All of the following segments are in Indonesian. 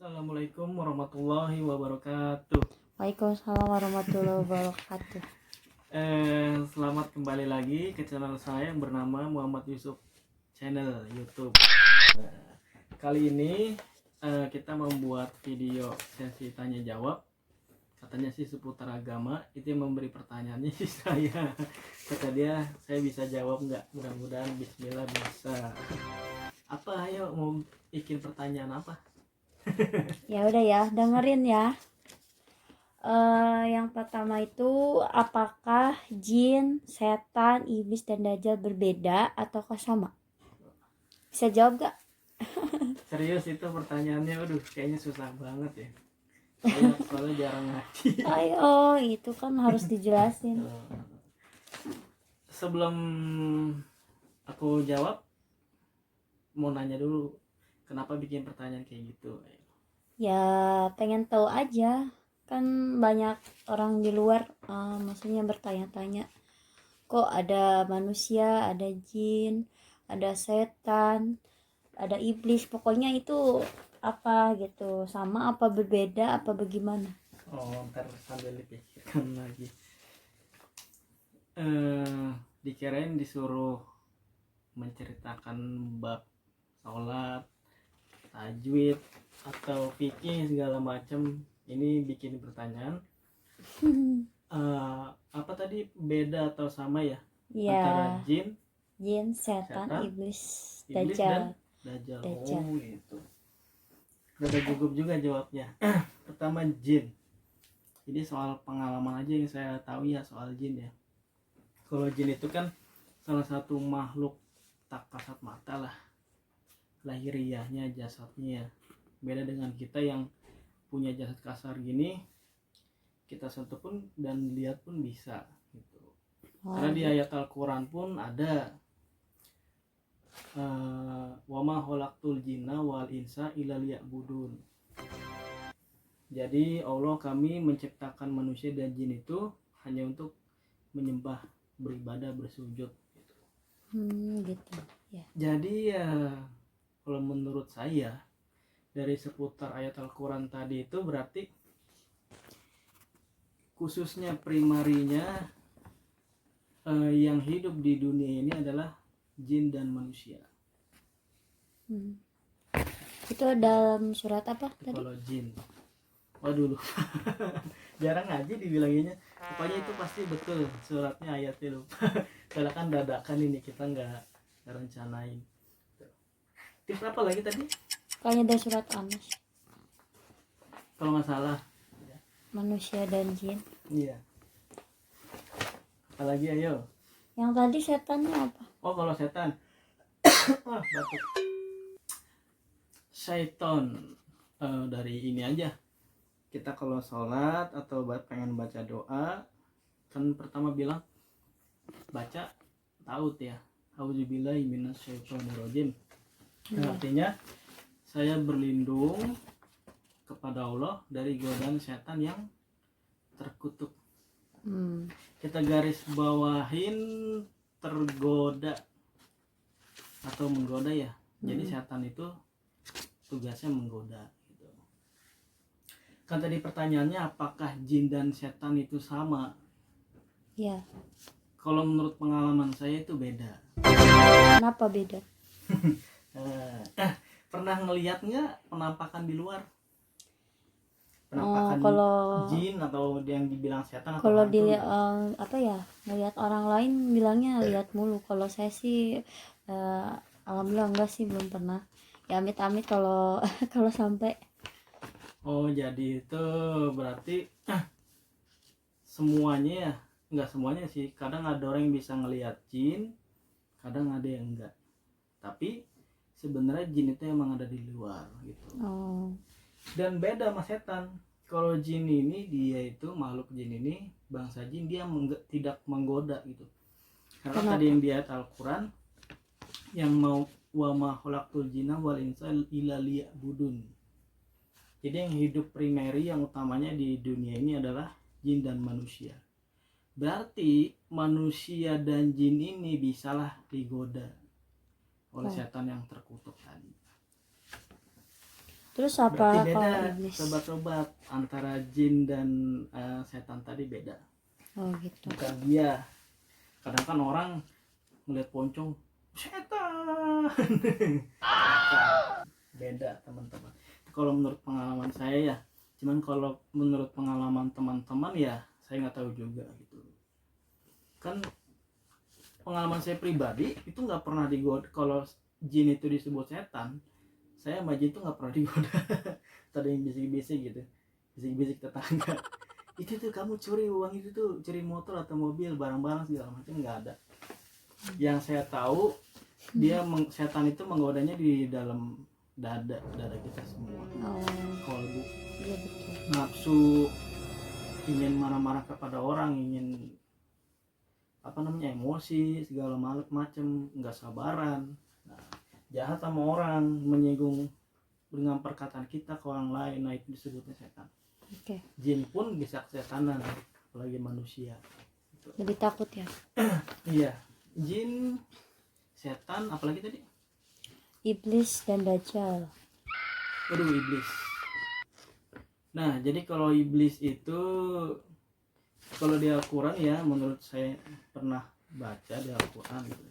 Assalamualaikum warahmatullahi wabarakatuh. Waalaikumsalam warahmatullahi wabarakatuh. Selamat kembali lagi ke channel saya yang bernama Muhammad Yusuf Channel YouTube. Kali ini kita membuat video sesi tanya jawab. Katanya sih seputar agama. Itu yang memberi pertanyaannya sih saya. Kata dia, saya bisa jawab nggak? Mudah-mudahan Bismillah bisa. Apa? Ayo mau bikin pertanyaan apa? Ya udah ya, dengerin ya. Yang pertama itu, apakah jin, setan, iblis, dan dajjal berbeda ataukah sama? Bisa jawab gak? Serius itu pertanyaannya, aduh kayaknya susah banget ya. Saya soalnya jarang ngaji. Ayo, itu kan harus dijelasin. Sebelum aku jawab, mau nanya dulu, kenapa bikin pertanyaan kayak gitu? Ya pengen tahu aja, kan banyak orang di luar maksudnya bertanya-tanya, kok ada manusia, ada jin, ada setan, ada iblis, pokoknya itu apa gitu, sama apa berbeda apa bagaimana? Oh, ntar sambil dipikirkan lagi. Dikirain disuruh menceritakan bab sholat, tajwid, atau fikih segala macam. Ini bikin pertanyaan. Apa tadi, beda atau sama ya? Ya, Antara jin, setan, iblis, dan dajjal. dajjal. Dajjal. Oh gitu. Udah gugup juga jawabnya. Pertama, jin. Jadi soal pengalaman aja yang saya tahu ya soal jin ya. Kalau jin itu kan salah satu makhluk tak kasat mata lah, lahiriahnya, jasadnya. Beda dengan kita yang punya jasad kasar gini, kita sentuh pun dan lihat pun bisa gitu. Karena di ayat Al-Quran pun ada wa ma khalaqtul jinna wal insa illa liya'budun. Jadi Allah, kami menciptakan manusia dan jin itu hanya untuk menyembah, beribadah, bersujud gitu. Gitu ya. Jadi ya kalau menurut saya dari seputar ayat Al-Quran tadi itu berarti khususnya primarinya yang hidup di dunia ini adalah jin dan manusia. Itu dalam surat apa tadi? Kalau jin, waduh lupa. Jarang ngaji dibilanginnya. Pokoknya itu pasti betul suratnya, ayatnya lupa. Karena kan dadakan ini, kita nggak rencanain. Tips apa lagi tadi? Kayaknya dari surat Anas, Kalau nggak salah. manusia dan jin. Iya. Apalagi ayo. Yang tadi setannya apa? Oh, kalau setan. Batuk. Syaiton. Dari ini aja. Kita kalau sholat atau pengen baca doa, kan pertama bilang baca taut ya. Auzubillahi minasyaitonirrajim. Artinya saya berlindung kepada Allah dari godaan setan yang terkutuk. Kita garis bawahin tergoda atau menggoda ya. Jadi setan itu tugasnya menggoda gitu. Kan tadi pertanyaannya apakah jin dan setan itu sama? Ya. Kalau menurut pengalaman saya itu beda. Kenapa beda? Pernah ngelihat nggak penampakan di luar? Penampakan kalau jin atau yang dibilang setan atau kalau hantu? dilihat apa ya, ngelihat orang lain bilangnya lihat mulu. Kalau saya sih alhamdulillah enggak sih, belum pernah. Ya amit-amit kalau kalau sampai. Oh, jadi itu berarti semuanya ya? Enggak semuanya sih. Kadang ada orang yang bisa ngelihat jin, kadang ada yang enggak. Tapi sebenarnya jin itu emang ada di luar gitu. Dan beda sama setan. Kalau jin ini, dia itu makhluk jin ini, bangsa jin, dia tidak menggoda gitu. Karena kenapa? Tadi yang di ayat Al-Quran yang mau wa ma khalaqtul jinna wal insa illa liya'budun. Jadi yang hidup primary, yang utamanya di dunia ini adalah jin dan manusia. Berarti manusia dan jin ini bisalah digoda oleh setan yang terkutuk tadi. Terus Berarti apa beda kalau iblis? sobat-sobat, antara jin dan setan tadi beda. Oh gitu. Bukan dia. Kadang kan orang ngeliat pocong, setan. Beda teman-teman. Kalau menurut pengalaman saya ya, cuman kalau menurut pengalaman teman-teman ya saya nggak tahu juga gitu. Kan pengalaman saya pribadi itu nggak pernah digoda. Kalau jin itu disebut setan, saya sama jin itu nggak pernah digoda. Tadi yang bisik-bisik gitu, bisik-bisik tetangga, itu tuh kamu curi uang, itu tuh curi motor atau mobil, barang-barang segala macam, nggak ada. Yang saya tahu dia setan itu menggodanya di dalam dada kita semua. Kolbu, Iya betul. nafsu, ingin marah-marah kepada orang, ingin emosi segala macam, nggak sabaran, nah, jahat sama orang, menyinggung dengan perkataan kita ke orang lain, nah itu disebutnya setan. Oke. Jin pun bisa kesetanan, apalagi manusia gitu. Lebih takut ya. Iya, jin, setan, apalagi tadi? Iblis dan dajjal. Waduh, iblis. Nah, jadi kalau iblis itu, kalau di Al-Quran ya, menurut saya pernah baca di Al-Quran gitu.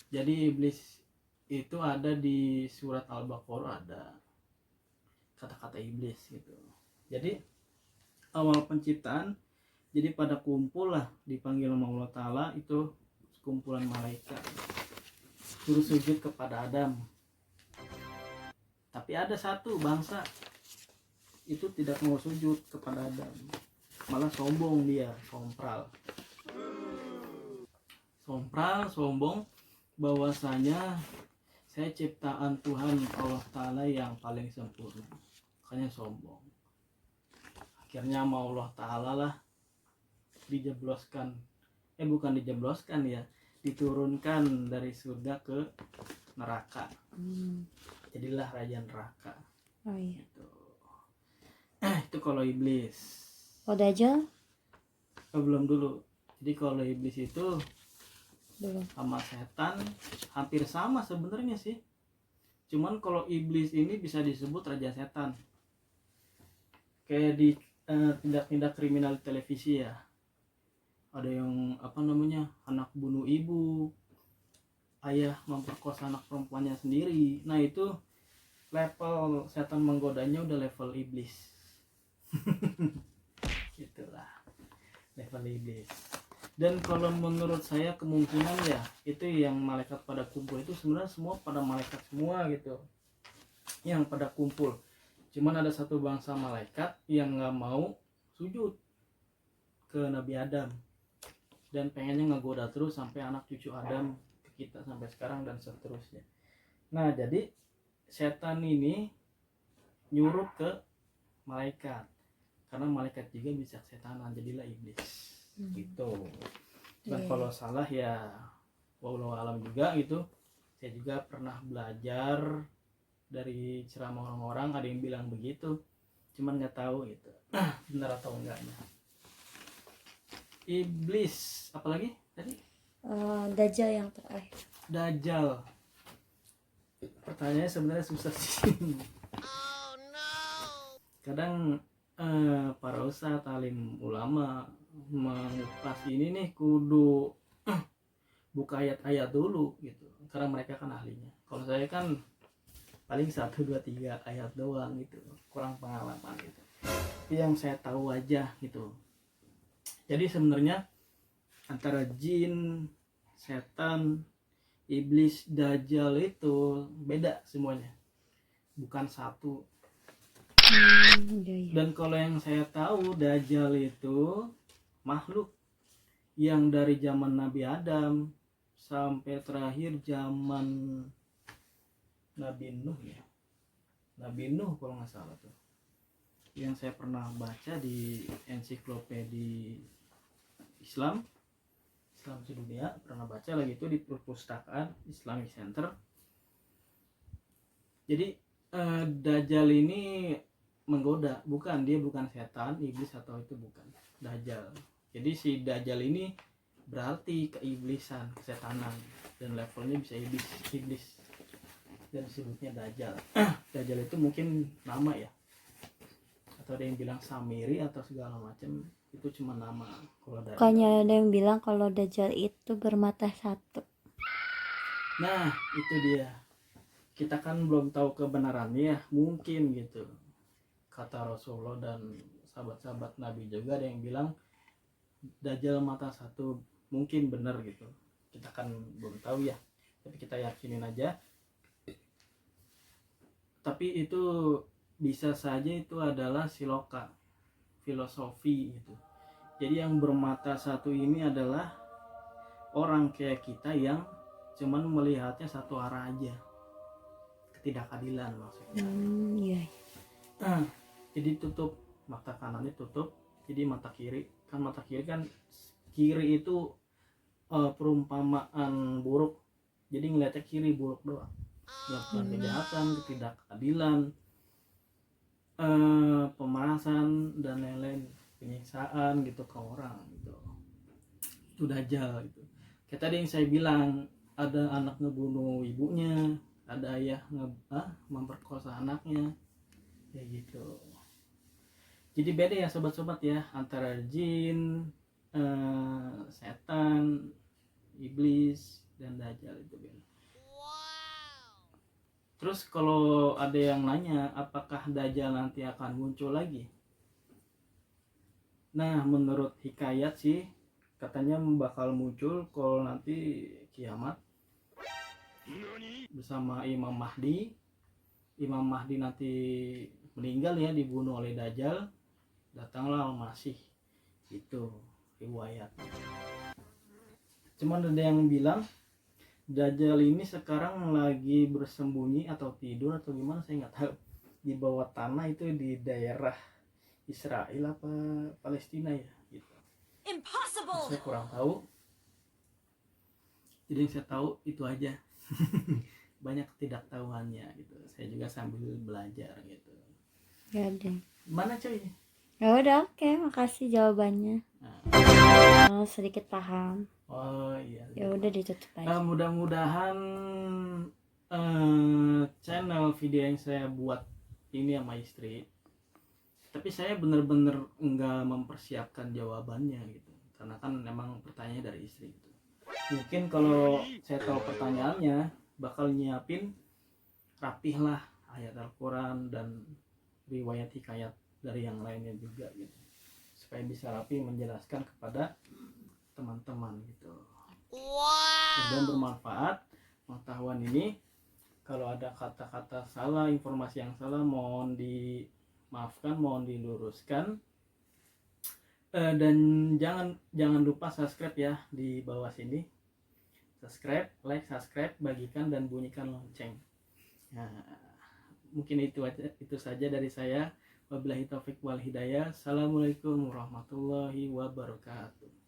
Jadi iblis itu ada di surat Al-Baqarah, ada kata-kata iblis gitu. Jadi awal penciptaan, jadi pada kumpul lah, dipanggil sama Allah Ta'ala, itu kumpulan malaikat suruh sujud kepada Adam. Tapi ada satu bangsa itu tidak mau sujud kepada Adam, malah sombong, dia sombong bahwasanya saya ciptaan Tuhan Allah Ta'ala yang paling sempurna, makanya sombong. Akhirnya mau Allah Ta'ala lah dijebloskan, bukan dijebloskan ya, diturunkan dari surga ke neraka. Jadilah raja neraka. Oh iya. Gitu. Itu kalau iblis. Oh dajjal? Belum dulu. Jadi kalau iblis itu Belum. sama setan hampir sama sebenarnya sih. Cuman kalau iblis ini bisa disebut raja setan. Kayak di tindak-tindak kriminal televisi ya. Ada yang anak bunuh ibu, ayah memperkosa anak perempuannya sendiri. Nah itu level setan menggodanya udah level iblis. Gitulah, level iblis. Dan kalau menurut saya kemungkinan ya itu yang malaikat pada kumpul itu sebenarnya semua pada malaikat semua gitu, yang pada kumpul. Cuman ada satu bangsa malaikat yang nggak mau sujud ke Nabi Adam dan pengennya ngegoda terus sampai anak cucu Adam ke kita sampai sekarang dan seterusnya. Nah jadi setan ini nyuruh ke malaikat, karena malaikat juga bisa setanan, jadilah iblis. Gitu. Dan kalau salah ya wallahu alam juga gitu. Saya juga pernah belajar dari ceramah orang-orang, ada yang bilang begitu, cuman nggak tahu gitu benar atau enggaknya. Iblis, apalagi tadi? Dajjal yang terakhir. Dajjal. Pertanyaannya sebenarnya susah sih. Kadang para ustadz, alim ulama mengupas ini nih kudu buka ayat-ayat dulu gitu, karena mereka kan ahlinya. Kalau saya kan paling 1, 2, 3 ayat doang gitu, kurang pengalaman gitu. Tapi yang saya tahu aja gitu. Jadi sebenarnya antara jin, setan, iblis, dajjal itu beda semuanya, bukan satu. Dan kalau yang saya tahu, dajjal itu makhluk yang dari zaman Nabi Adam sampai terakhir zaman Nabi Nuh ya. Nabi Nuh kalau nggak salah tuh. Yang saya pernah baca di ensiklopedi Islam sedunia, pernah baca lagi itu di perpustakaan Islamic Center. Jadi Dajjal ini menggoda, dia bukan setan, iblis atau itu bukan. Dajjal. Jadi si Dajjal ini berarti keiblisan, kesetanan, dan levelnya bisa iblis. dan disebutnya Dajjal. Dajjal itu mungkin nama ya, atau ada yang bilang Samiri atau segala macam, itu cuma nama. Kalau Dajjal, Bukannya ada yang bilang kalau Dajjal itu bermata satu. nah itu dia, kita kan belum tahu kebenarannya ya, mungkin gitu. Kata Rasulullah dan sahabat-sahabat Nabi juga ada yang bilang Dajjal mata satu, mungkin benar gitu, kita kan belum tahu ya, tapi kita yakinin aja. Tapi itu bisa saja itu adalah siloka, filosofi gitu. Jadi yang bermata satu ini adalah orang kayak kita yang cuman melihatnya satu arah aja, ketidakadilan maksudnya. Iya. Jadi tutup, mata kanannya tutup, jadi mata kiri kan kiri itu perumpamaan buruk, jadi ngeliatnya kiri buruk doang, melakukan kejahatan, ketidakadilan, pemerasan dan lain-lain, penyiksaan gitu ke orang gitu. Itu Dajjal gitu. Kayak tadi yang saya bilang, ada anak ngebunuh ibunya, ada ayah memperkosa anaknya, kayak gitu. Jadi beda ya sobat-sobat ya, antara jin, setan, iblis, dan Dajjal itu beda. Terus kalau ada yang nanya apakah Dajjal nanti akan muncul lagi? Nah, menurut hikayat sih katanya bakal muncul kalau nanti kiamat bersama Imam Mahdi. Imam Mahdi nanti meninggal ya, dibunuh oleh Dajjal, datanglah Al-Masih. Itu riwayat. Cuman ada yang bilang Dajjal ini sekarang lagi bersembunyi atau tidur atau gimana, saya nggak tahu, di bawah tanah itu di daerah Israel apa Palestina ya gitu. Impossible. Saya kurang tahu. Jadi yang saya tahu itu aja. Banyak ketidaktahuannya gitu. Saya juga sambil belajar gitu. Ya deh. Mana cuy? Ya udah, oke, makasih jawabannya. Nah. Sedikit paham. Oh iya. Ya udah ditutup aja. Mudah-mudahan channel video yang saya buat ini sama istri, tapi saya bener-bener nggak mempersiapkan jawabannya gitu, karena kan memang pertanyaannya dari istri gitu. Mungkin kalau saya tahu pertanyaannya bakal nyiapin rapih lah ayat Al-Quran dan riwayat hikayat dari yang lainnya juga gitu, supaya bisa rapi menjelaskan kepada teman-teman gitu. Dan bermanfaat pengetahuan ini. Kalau ada kata-kata salah, informasi yang salah, mohon dimaafkan, mohon diluruskan. Dan jangan lupa subscribe ya di bawah sini. Subscribe, like, subscribe, bagikan dan bunyikan lonceng. Nah, mungkin itu saja dari saya. Wabillahi taufik wal hidayah. Assalamualaikum warahmatullahi wabarakatuh.